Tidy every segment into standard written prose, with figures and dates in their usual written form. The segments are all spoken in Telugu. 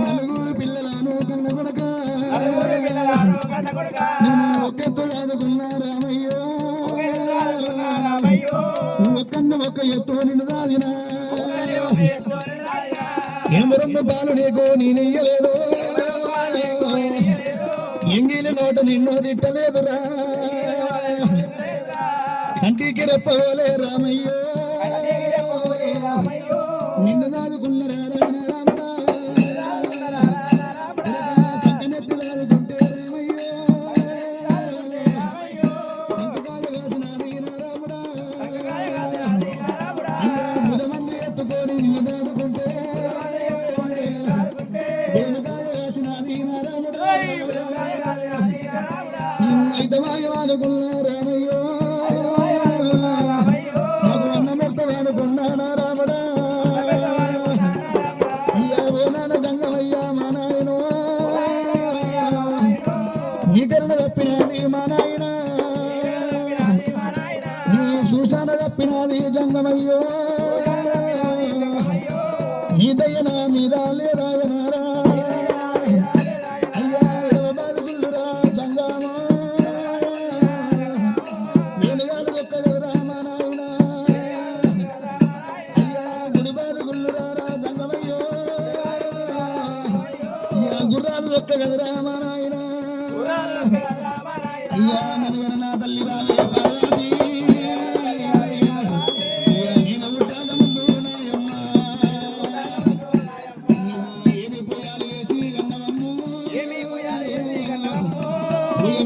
నలుగురు పిల్లలను కన్న కొడక ఒక్కతో చదువుకున్న రామయ్యో ఒక్కన్న ఒక్క ఎత్తు నిన్ను దాదినా ఏమరమ్మ పాలు నీకు నేనెయ్యలేదు ఎంగిలి నోట నిన్ను తిట్టలేదురా కంటికి రెప్పవలే రామయ్యో నిన్ను దాదుకున్న సంకనెత్తి దాదుకుంటే రామయ్యో సంతకాలు వేసినది రాముడా ముదమంది ఎత్తుకొని నిన్ను దాదుకుంటే వేసినది రాముడా అయితే వాయువానుకున్న రామయ్యో నాకు అన్నమెడతవానుకున్నానా రాముడా అయ్యా ఓ నాన్న గంగమయ్యా మా నాయనో నీ కరుణ తప్పినది మా నాయన నీ సూచన తప్పినది జంగమయ్యో నీ దయ నా మీద లేరాయనారా గుర్రాలు దొక్క కదరా మా నాయన అయ్యా నలుగురు నా తల్లి రావే పార్వతి నేను పుట్టాక ముందు నాయమ్మ ఏమి పోయాలి వేసి గన్నవమ్ము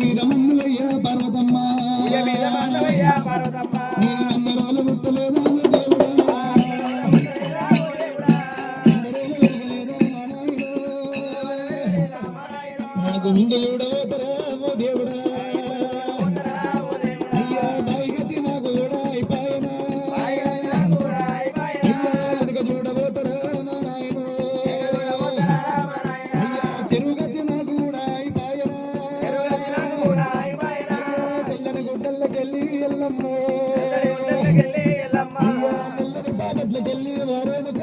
మీద మన్నులయ్యా పార్వతమ్మ నేను కన్నరోలు పుట్టలేదా దేవుడా నాకు ముందు చూడబోతరా ఓ దేవుడా అయ్యా బాయిగతి నాకు కూడా అయిపోయినా అయ్యా ఎనుక చూడబోతరా మా నాయన అయ్యా చెరువుగతి నాకు కూడా అయిపోయినా అయ్యా తెల్లని గుడ్డల్లకెళ్ళి ఎల్లమ్మ అయ్యా నల్లని బాగట్లకెళ్ళి వారేనుక